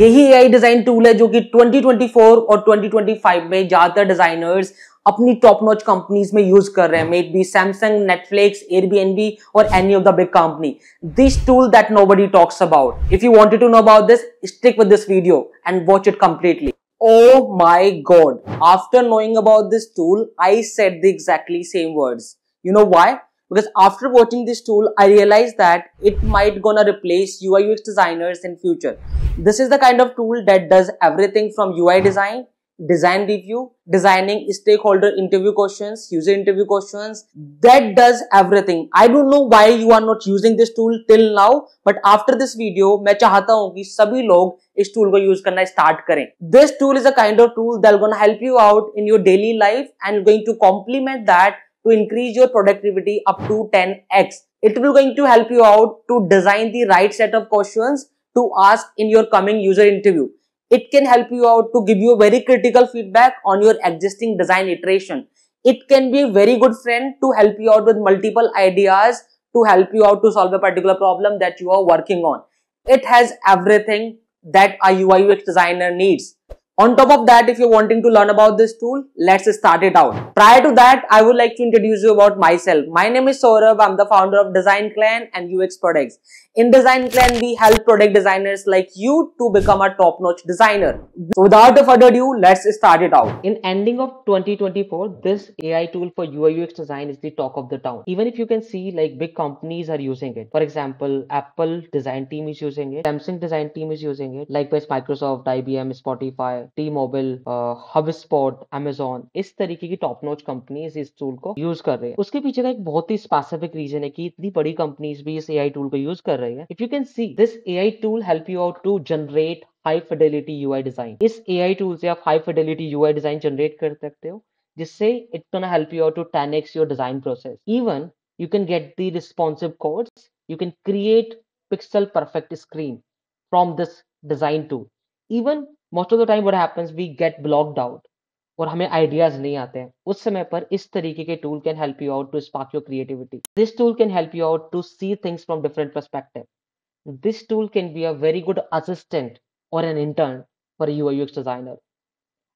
यही AI design tool है जो कि 2024 और 2025 में ज्यादातर डिजाइनर्स अपनी टॉप नॉच कंपनीज में यूज कर रहे हैं, may be Samsung, Netflix, Airbnb और any of the big company. This tool that nobody talks about. If you wanted to know about this, stick with this video and watch it completely. Oh my god, after knowing about this tool, I said the exactly same words. You know why? Because after watching this tool, I realized that it might gonna replace UI UX designers in future. This is the kind of tool that does everything from UI design, design review, designing stakeholder interview questions, user interview questions. That does everything. I don't know why you are not using this tool till now, but after this video, मैं चाहता हूं कि सभी लोग इस tool को use करना start करें. This tool is a kind of tool that gonna help you out in your daily life and going to complement that to increase your productivity up to 10x. It will going to help you out to design the right set of questions to ask in your coming user interview. It can help you out to give you very critical feedback on your existing design iteration. It can be a very good friend to help you out with multiple ideas to help you out to solve a particular problem that you are working on. It has everything that a UI UX designer needs. On top of that, if you're wanting to learn about this tool, let's start it out. Prior to that, I would like to introduce you about myself. My name is Saurabh. I'm the founder of Design Clan and UX Products. In Design Clan, we help product designers like you to become a top-notch designer. So without further ado, let's start it out. In ending of 2024, this AI tool for UI UX design is the talk of the town. Even if you can see like big companies are using it. For example, Apple design team is using it. Samsung design team is using it. Likewise, Microsoft, IBM, Spotify, T-Mobile, HubSpot, Amazon, इस तरीके की top notch companies इस tool को use कर रहे हैं. उसके पीछे का एक बहुत ही स्पेसिफिक रीजन है कि इतनी बड़ी कंपनीज भी इस एआई टूल को यूज कर रही है. If you can see this AI tool help you out to generate high fidelity UI design. इस एआई टूल से आप high fidelity UI design generate कर सकते हो, जिससे it's gonna help you out to 10x your design process. Even you can get the responsive codes. You can create pixel perfect screen from this design tool. Even most of the time what happens, we get blocked out और हमें ideas नहीं आते हैं. उस समय पर इस तरीके के tool can help you out to spark your creativity. This tool can help you out to see things from different perspective. This tool can be a very good assistant or an intern for UI UX designer.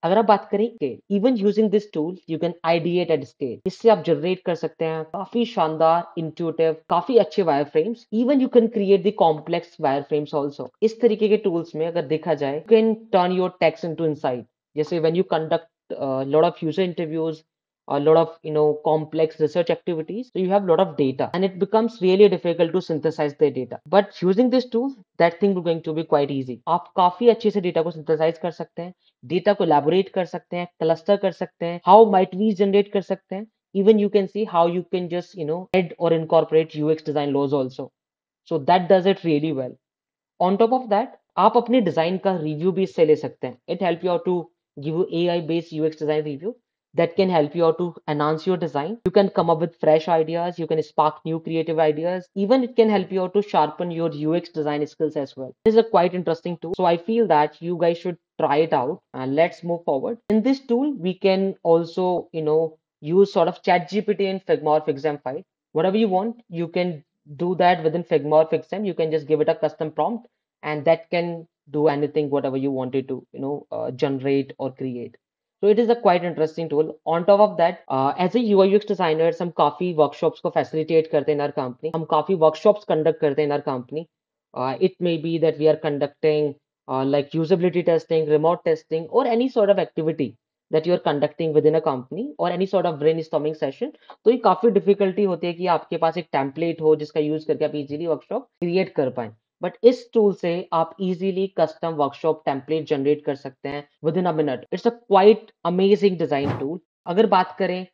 अगर आप बात करें कि even using this tool you can ideate at scale. इससे आप generate कर सकते हैं काफी शानदार, इंट्यूटिव, काफी अच्छे wireframes. Even you can create the complex wireframes also. इस तरीके के टूल्स में अगर देखा जाए, you can turn your text into insight. जैसे when you conduct lot of user interviews, a lot of complex research activities, so you have a lot of data and it becomes really difficult to synthesize the data. But using this tool, that thing is going to be quite easy. आप काफी अच्छे से data को synthesise कर सकते हैं, data को elaborate कर सकते हैं, क्लस्टर कर सकते हैं, how might we generate कर सकते हैं. Even you can see how you can just add or incorporate UX design laws also. So that does it really well. On top of that, आप अपने डिजाइन का review भी इससे ले सकते हैं. It help you out to give you AI based UX design review that can help you out to enhance your design. You can come up with fresh ideas. You can spark new creative ideas. Even it can help you out to sharpen your UX design skills as well. This is a quite interesting tool. So I feel that you guys should try it out and let's move forward. In this tool, we can also, use sort of ChatGPT and Figma or FigJam 5. Whatever you want, you can do that within Figma or FigJam. You can just give it a custom prompt and that can do anything, whatever you wanted to, generate or create. So it is a quite interesting tool. On top of that, as a UI UX designers, हम काफी workshops को facilitate करते हैं in our company. हम काफी workshops conduct करते हैं in our company. It may be that we are conducting like usability testing, remote testing, or any sort of activity that you are conducting within a company, or any sort of brainstorming session. तो ये काफी difficulty होती है कि आपके पास एक template हो जिसका use करके आप easily workshop create कर पाएं. बट इस टूल से आप easily custom workshop template generate कर सकते हैं with in a minute. It's a quite amazing design tool. अगर बात करें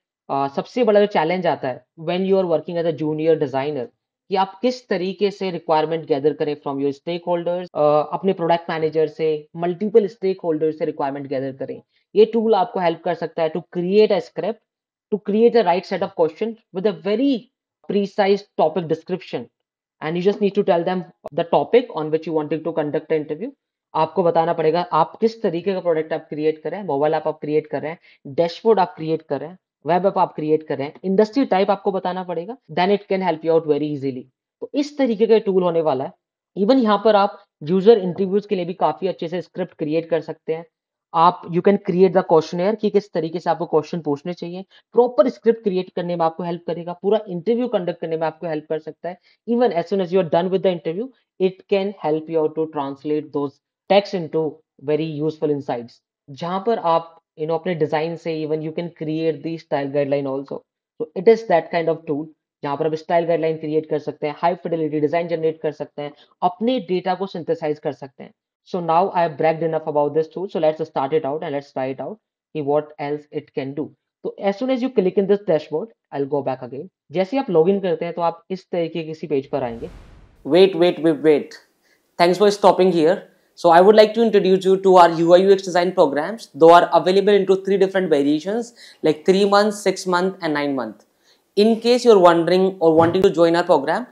सबसे बड़ा जो चैलेंज आता है when you are working as a junior designer, कि आप किस तरीके से रिक्वायरमेंट गैदर करें फ्रॉम योर स्टेक होल्डर्स, अपने प्रोडक्ट मैनेजर से, मल्टीपल स्टेक होल्डर से रिक्वायरमेंट गैदर करें. ये टूल आपको हेल्प कर सकता है to create a script, to create a right set of question with a very precise topic description, and you just need to tell them the topic on which you wanted to conduct an interview. आपको बताना पड़ेगा आप किस तरीके का product आप create कर रहे हैं, मोबाइल ऐप आप क्रिएट कर रहे हैं, डैशबोर्ड आप क्रिएट कर रहे हैं, वेब ऐप आप क्रिएट कर रहे हैं, इंडस्ट्री टाइप आपको बताना पड़ेगा. Then it can help you out very easily. तो इस तरीके का टूल होने वाला है. इवन यहाँ पर आप यूजर इंटरव्यूज के लिए भी काफी अच्छे से स्क्रिप्ट क्रिएट कर सकते हैं आप। You can create the questionnaire कि किस तरीके से आपको क्वेश्चन पूछने चाहिए, प्रॉपर स्क्रिप्ट क्रिएट करने में आपको हेल्प करेगा, पूरा इंटरव्यू कंडक्ट करने में आपको हेल्प कर सकता है। Even as soon as you are done with the interview, it can help you out to translate those text into very useful insights, जहां पर आप अपने डिजाइन से even you can create the style guideline also. तो it is that kind of tool जहां पर आप style guideline create कर सकते हैं, हाई फिडेलिटी डिजाइन जनरेट कर सकते हैं, अपने डेटा को सिंथेसाइज कर सकते हैं। So now I have bragged enough about this tool. So let's start it out and let's try it out. कि what else it can do. तो as soon as you click in this dashboard, I'll go back again. जैसे ही आप login करते हैं तो आप इस तरीके किसी पेज पर आएंगे। Wait. Thanks for stopping here. So I would like to introduce you to our UI UX design programs. Though are available into 3 different variations like 3 months, 6 month, and 9 month. In case you're wondering or wanting to join our program,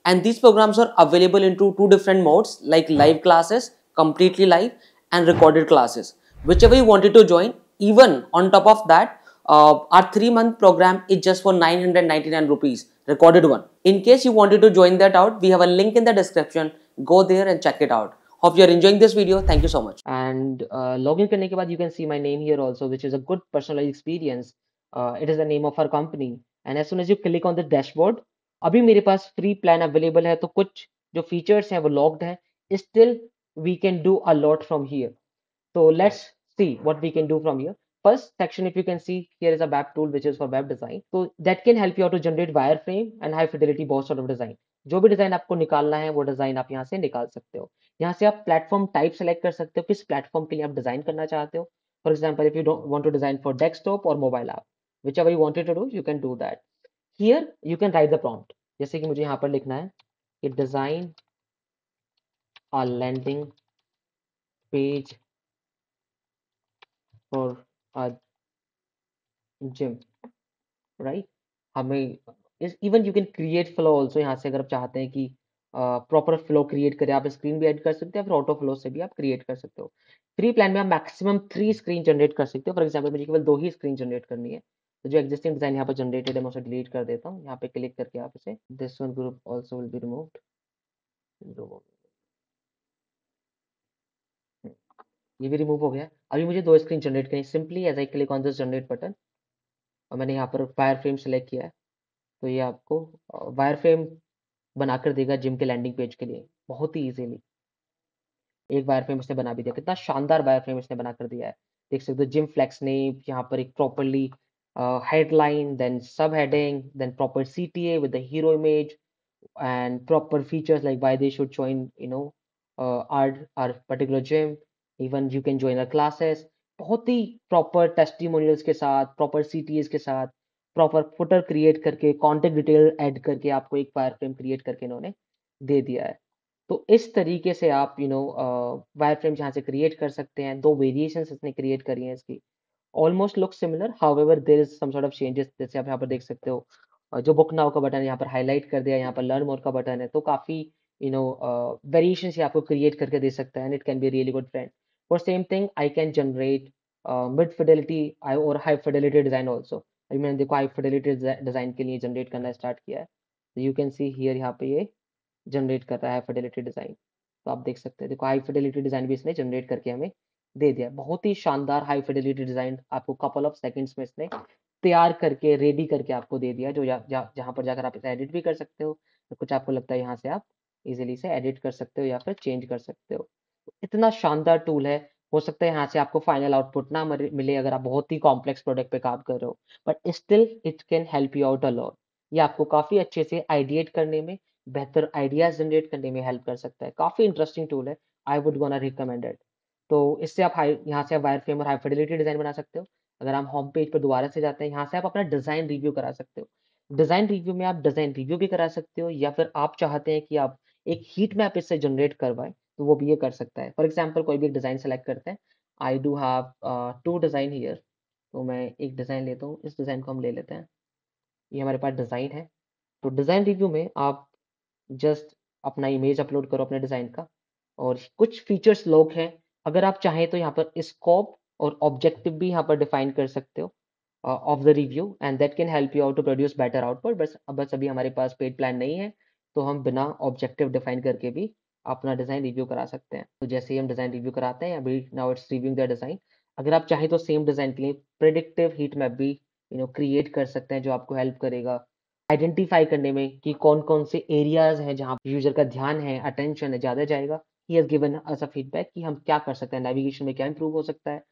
and these programs are available into 2 different modes like live classes, completely live, and recorded classes, whichever you wanted to join. Even on top of that, our 3 month program is just for 999 rupees, recorded one. In case you wanted to join that out, we have a link in the description. Go there and check it out. Hope you are enjoying this video. Thank you so much. And login करने के बाद you can see my name here also, which is a good personalized experience. It is the name of our company. And as soon as you click on the dashboard, अभी मेरे पास free plan available है, तो कुछ जो features हैं वो locked हैं। Still we can do a lot from here. So let's see what we can do from here. First section, if you can see, here is a web tool which is for web design. So that can help you out to generate wireframe and high fidelity both sort of design. जो भी design आपको निकालना है वो design आप यहाँ से निकाल सकते हो। यहाँ से आप प्लेटफॉर्म टाइप सेलेक्ट कर सकते हो, किस प्लेटफॉर्म के लिए आप डिजाइन करना चाहते हो। For example, if you don't want to design for desktop or mobile app, whichever you wanted to do, you can do that. Here you can write the prompt. जैसे कि मुझे यहाँ पर लिखना है कि design a landing page for a gym, right. हमें इस even you can create flow also. यहाँ से अगर आप चाहते हैं कि प्रॉपर फ्लो क्रिएट करें, आप स्क्रीन भी ऐड कर सकते हैं, फिर ऑटो फ्लो से भी आप क्रिएट कर सकते हो। फ्री प्लान में आप मैक्सिमम 3 स्क्रीन जनरेट कर सकते हो। फॉर एग्जाम्पल, मुझे केवल 2 ही स्क्रीन जनरेट करनी है, तो जो एग्जिस्टिंग डिजाइन यहाँ पर जनरेटेड है मैं उसे डिलीट कर देता हूँ। यहाँ पे क्लिक करके आप इसे this one group also will be removed. ये भी रिमूव हो गया। अभी मुझे 2 स्क्रीन जनरेट करनी। Simply as I click on this generate button और मैंने यहाँ पर वायर फ्रेम सेलेक्ट किया है, तो ये आपको वायर फ्रेम बनाकर देगा जिम के लैंडिंग पेज के लिए बहुत ही इजीली। एक वायर फ्रेम इसने बना भी दिया, कितना शानदार वायर फ्रेम इसने बनाकर दिया है। देख सकते हो जिम फ्लेक्स ने यहाँ पर एक properly headline, then subheading, then proper CTA with the hero image and proper features like why they should join our particular gym. Even you can join our classes, बहुत ही proper testimonials के साथ, proper CTAs के साथ, proper footer create करके, contact detail add करके आपको एक wireframe create करके इन्होंने दे दिया है। तो इस तरीके से आप wireframe यहाँ से create कर सकते हैं। 2 variations इसने create करी हैं इसकी। Almost look similar, however there is some sort of changes. जैसे आप यहाँ पर देख सकते हो, जो बुक नाउ का बटन है यहाँ पर हाईलाइट कर दिया, यहाँ पर लर्न मोर का बटन है, तो काफी वेरिएशंस ये आपको क्रिएट करके दे सकता है, and it can be really good friend. For same thing I can generate mid Fidelity और हाई फिडेलिटी डिजाइन ऑल्सो। अभी मैंने देखो हाई फिडेलिटी डिजाइन के लिए जनरेट करना स्टार्ट किया है, तो यू कैन सी हियर यहाँ पे ये जनरेट कर रहा है फिडेलिटी डिजाइन। तो आप देख सकते हैं, देखो हाई फिडेलिटी डिजाइन भी इसने जनरेट करके हमें दे दिया। बहुत ही शानदार हाई फिडेलिटी डिजाइन आपको कपल ऑफ सेकंड्स में इसने तैयार करके रेडी करके आपको दे दिया, जो जहाँ पर जाकर आप इसे एडिट भी कर सकते हो। तो कुछ आपको लगता है यहाँ से आप इजीली से एडिट कर सकते हो या फिर चेंज कर सकते हो। तो इतना शानदार टूल है। हो सकता है यहाँ से आपको फाइनल आउटपुट ना मिले अगर आप बहुत ही कॉम्प्लेक्स प्रोडक्ट पे काम कर रहे हो, but still it can help you out a lot. ये आपको काफी अच्छे से आइडिएट करने में, बेहतर आइडियाज जनरेट करने में हेल्प कर सकता है। काफी इंटरेस्टिंग टूल है, I would gonna recommend it. तो इससे आप यहाँ से वायर फ्रेम और हाई फिडेलिटी डिजाइन बना सकते हो। अगर हम होम पेज पर दोबारा से जाते हैं, यहाँ से आप अपना डिजाइन रिव्यू करा सकते हो। डिजाइन रिव्यू में आप डिजाइन रिव्यू भी करा सकते हो, या फिर आप चाहते हैं कि आप एक हीट मैप इससे जनरेट करवाएं, तो वो भी ये कर सकता है। फॉर एग्जाम्पल, कोई भी एक डिजाइन सेलेक्ट करते हैं। I do have 2 design here, तो मैं एक डिजाइन लेता हूँ, इस डिजाइन को हम ले लेते हैं। ये हमारे पास डिजाइन है। तो डिजाइन रिव्यू में आप जस्ट अपना इमेज अपलोड करो अपने डिजाइन का, और कुछ फीचर्स लोग हैं। अगर आप चाहें तो यहाँ पर स्कोप और ऑब्जेक्टिव भी यहाँ पर डिफाइन कर सकते हो of the review, and that can help you out to produce better output. बस अभी हमारे पास पेड प्लान नहीं है, तो हम बिना ऑब्जेक्टिव डिफाइन करके भी अपना डिज़ाइन रिव्यू करा सकते हैं। तो जैसे ही हम डिज़ाइन रिव्यू कराते हैं, अभी now it's reviewing the design. अगर आप चाहें तो सेम डिज़ाइन के लिए प्रेडिक्टिव हीट मैप भी क्रिएट कर सकते हैं, जो आपको हेल्प करेगा आइडेंटिफाई करने में कि कौन-कौन से एरियाज़ हैं जहाँ यूज़र का ध्यान है, अटेंशन है, ज़्यादा जाएगा। He has given us a feedback कि हम क्या कर सकते हैं, नेविगेशन में क्या इम्प्रूव हो सकता है,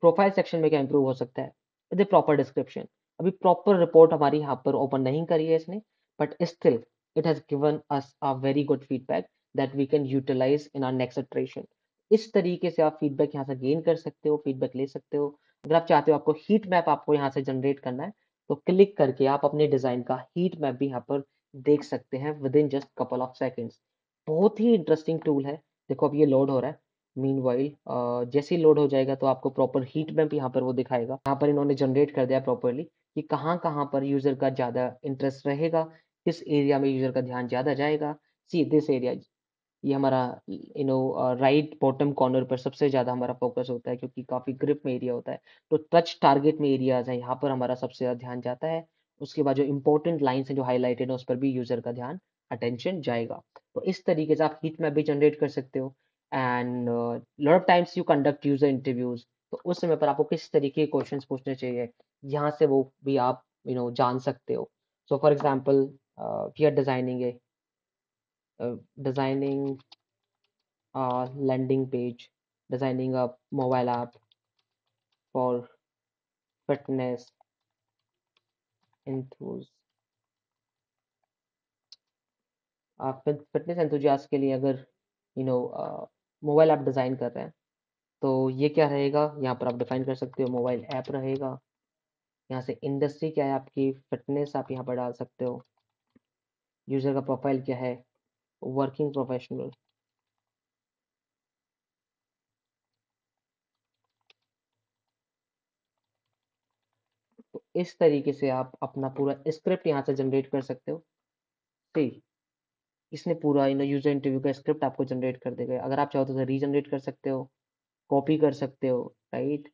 प्रोफाइल सेक्शन में क्या इम्प्रूव हो सकता है, विद अ प्रॉपर डिस्क्रिप्शन। अभी प्रॉपर रिपोर्ट हमारी यहाँ पर ओपन नहीं करी है इसने, but still it has given us a very good feedback that we can utilize in our next iteration. इस तरीके से आप फीडबैक यहाँ से गेन कर सकते हो, फीडबैक ले सकते हो। अगर आप चाहते हो आपको हीट मैप आपको यहाँ से जनरेट करना है, तो क्लिक करके आप अपने डिज़ाइन का हीट मैप भी यहाँ पर देख सकते हैं within just couple of seconds. बहुत ही इंटरेस्टिंग टूल है। देखो अब ये लोड हो रहा है। मीनवाइल जैसे ही लोड हो जाएगा तो आपको प्रॉपर हीट मैप यहाँ पर वो दिखाएगा। यहाँ पर इन्होंने जनरेट कर दिया प्रॉपर्ली कि कहाँ-कहाँ पर यूज़र का ज़्यादा इंटरेस्ट रहेगा, किस एरिया में यूज़र का ध्यान ज़्यादा जाएगा। सी दिस एरिया, ये हमारा राइट बॉटम कॉर्नर पर सबसे ज़्यादा हमारा फ़ोकस होता है, क्योंकि काफ़ी ग्रिप में एरिया होता है। तो टच टारगेट में एरियाज़ हैं, यहाँ पर हमारा सबसे ज़्यादा ध्यान जाता है। उसके बाद जो इम्पोर्टेंट लाइन्स हैं जो हाइलाइटेड हैं, उस पर भी यूज़र का ध्यान, अटेंशन जाएगा। तो इस तरीके से आप हीट मैप भी जनरेट कर सकते हो। And lot of times you conduct user interviews, तो उस समय पर आपको किस तरीके के क्वेश्चंस पूछने चाहिए, यहाँ से वो भी आप जान सकते हो। So for example we are designing a landing page, designing a mobile app for fitness enthusiasts। आप फिटनेस एंथुजियास्ट के लिए अगर मोबाइल ऐप डिज़ाइन कर रहे हैं, तो ये क्या रहेगा, यहाँ पर आप डिफाइन कर सकते हो। मोबाइल ऐप रहेगा, यहाँ से इंडस्ट्री क्या है आपकी, फिटनेस आप यहाँ पर डाल सकते हो। यूज़र का प्रोफाइल क्या है, वर्किंग प्रोफेशनल। तो इस तरीके से आप अपना पूरा स्क्रिप्ट यहाँ से जनरेट कर सकते हो। ठीक, इसने पूरा यूज़र इंटरव्यू का स्क्रिप्ट आपको जनरेट कर देगा। अगर आप चाहो तो उसे रीजनरेट कर सकते हो, कॉपी कर सकते हो, राइट?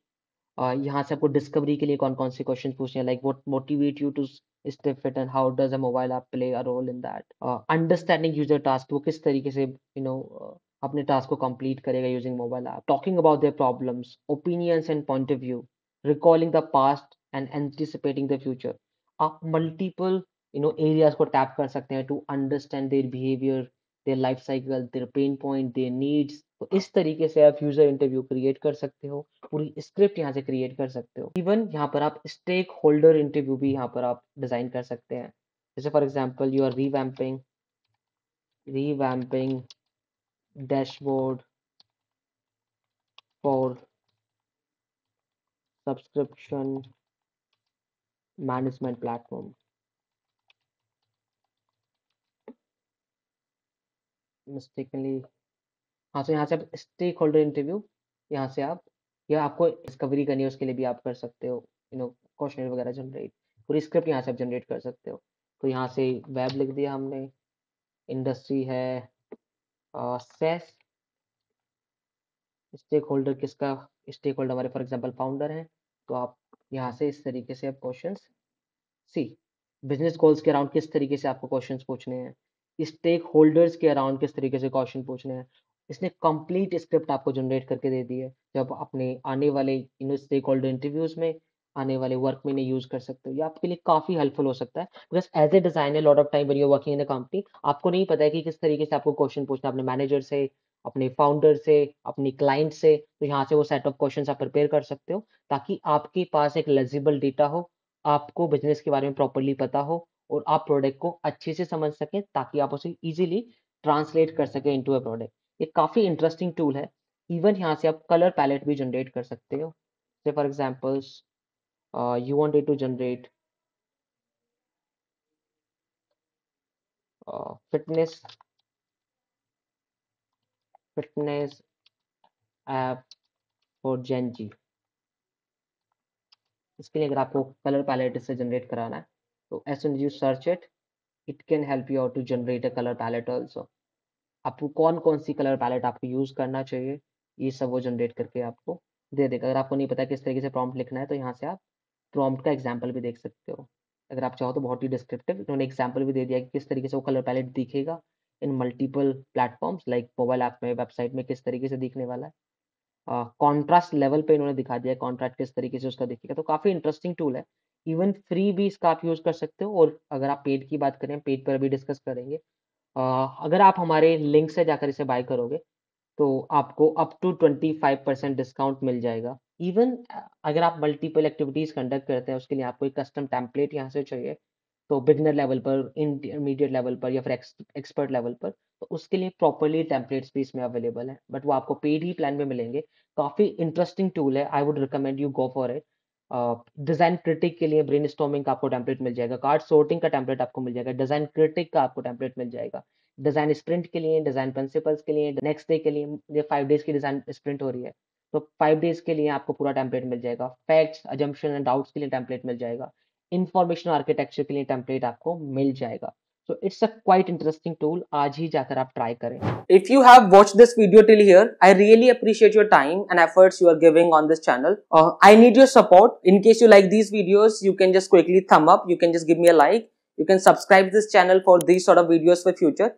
यहाँ से आपको डिस्कवरी के लिए कौन-कौन से क्वेश्चन पूछने हैं, like what motivate you to stay fit and how does a mobile app play a role in that? Understanding user task, वो किस तरीके से अपने टास्क को कंप्लीट करेगा using mobile app. Talking about their problems, opinions and point of view, recalling the past and anticipating the future. आप multiple areas को tap कर सकते हैं to understand their behaviour, their life cycle, their pain point, there needs. तो इस तरीके से आप यूज़र इंटरव्यू क्रिएट कर सकते हो। पूरी स्क्रिप्ट यहाँ से क्रिएट कर सकते हो। इवन यहाँ पर आप स्टेक होल्डर इंटरव्यू भी यहाँ पर आप डिज़ाइन कर सकते हैं। जैसे for example you are revamping dashboard for subscription management platform. Mistakenly, हाँ, तो यहाँ से आप स्टेक होल्डर इंटरव्यू, यहाँ से आप, या आपको डिस्कवरी करनी है उसके लिए भी आप कर सकते हो, क्वेश्चनर वगैरह जनरेट। पूरी स्क्रिप्ट यहाँ से आप जनरेट कर सकते हो। तो यहाँ से वेब लिख दिया हमने, इंडस्ट्री है सेस, स्टेक होल्डर किसका, स्टेक होल्डर हमारे फॉर एग्जांपल फाउंडर हैं। तो आप यहाँ से इस तरीके से आप क्वेश्चंस, सी बिजनेस गोल्स के अराउंड किस तरीके से आपको क्वेश्चंस पूछने हैं, स्टेक होल्डर्स के अराउंड किस तरीके से क्वेश्चन पूछने हैं। इसने कंप्लीट स्क्रिप्ट आपको जनरेट करके दे दी है, जब अपने आने वाले स्टेक होल्डर इंटरव्यूज में, आने वाले वर्क में इन्हें यूज कर सकते हो। ये आपके लिए काफी हेल्पफुल हो सकता है, because as a designer lot of time when you are working in a company, आपको नहीं पता है कि किस तरीके से आपको क्वेश्चन पूछना है, अपने मैनेजर से, अपने फाउंडर से, अपनी क्लाइंट से। तो यहाँ से वो सेट ऑफ क्वेश्चंस आप प्रिपेयर कर सकते हो, ताकि आपके पास एक लेजिबल डेटा हो, आपको बिज़नेस के बारे में प्रॉपर्ली पता हो, और आप प्रोडक्ट को अच्छे से समझ सकें, ताकि आप उसे ईज़िली ट्रांसलेट कर सकें इंटू अ प्रोडक्ट। ये काफ़ी इंटरेस्टिंग टूल है। इवन यहाँ से आप कलर पैलेट भी जनरेट कर सकते हो। से for examples you wanted to generate fitness app for Gen Z। इसके लिए अगर आपको कलर पैलेट से जनरेट कराना है, तो as soon as you search it, it can help you out to generate a colour palette also. आपको कौन-कौन सी कलर पैलेट आपको यूज़ करना चाहिए, ये सब वो जनरेट करके आपको दे देगा। अगर आपको नहीं पता किस तरीके से प्रॉम्प्ट लिखना है, तो यहाँ से आप प्रॉम्प्ट का एग्ज़ाम्पल भी देख सकते हो। अगर आप चाहो तो बहुत ही डिस्क्रिप्टिव इन्होंने एग्ज़ाम्पल भी दे दिया कि किस तरीके से वो कलर पैलेट दिखेगा, इन multiple platforms like mobile app में, वेबसाइट में किस तरीके से दिखने वाला है। कॉन्ट्रास्ट लेवल पे इन्होंने दिखा दिया है, कॉन्ट्रास्ट किस तरीके से उसका दिखेगा, तो काफ़ी इंटरेस्टिंग टूल है। इवन फ्री भी इसका आप यूज़ कर सकते हो, और अगर आप पेड की बात करें, पेड पर अभी डिस्कस करेंगे। अगर आप हमारे लिंक से जाकर इसे बाय करोगे, तो आपको अप टू 25% डिस्काउंट मिल जाएगा। इवन अगर आप मल्टीपल एक्टिविटीज़ कंडक्ट करते हैं, उसके लिए आपको एक कस्टम टेम्पलेट यहाँ से चाहिए, तो बिगिनर लेवल पर, इंटरमीडिएट लेवल पर या फिर एक्सपर्ट लेवल पर, तो उसके लिए प्रॉपर्ली टेम्पलेट्स भी इसमें अवेलेबल हैं, बट वो आपको पेड ही प्लान में मिलेंगे। काफ़ी इंटरेस्टिंग टूल है, I would recommend you go for it. Design critic के लिए ब्रेनस्टॉर्मिंग का आपको टेम्पलेट मिल जाएगा, कार्ड सॉर्टिंग का टेम्पलेट आपको मिल जाएगा, डिज़ाइन क्रिटिक का आपको टेम्पलेट मिल जाएगा, डिज़ाइन स्प्रिंट के लिए, डिज़ाइन प्रिंसिपल्स के लिए, नेक्स्ट डे के लिए, ये 5 डेज़ की डिज़ाइन स्प्रिंट हो रही है, तो 5 डेज़ के लिए आपको पूरा टेम्पलेट मिल जाएगा, फैक्ट्स, असम्पशन एंड डाउट्स के लिए टेम्पलेट मिल जाएगा, इन्फॉर्मेशन आर्किटेक्चर के लिए टेम्पलेट आपको मिल जाएगा। So it's a quite interesting tool, आज ही जाकर आप ट्राई करें। If you have watched this video till here, I really appreciate your time and efforts you are giving on this channel. I need your support. In case you like these videos, you can just quickly thumb up. You can just give me a like. You can subscribe this channel for these sort of videos for future.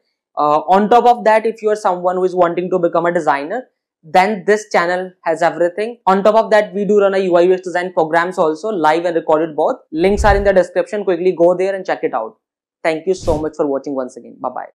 On top of that, if you are someone who is wanting to become a designer, then this channel has everything. On top of that, we do run a UI UX design programs also, live and recorded both. Links are in the description. Quickly go there and check it out. Thank you so much for watching once again. Bye-bye.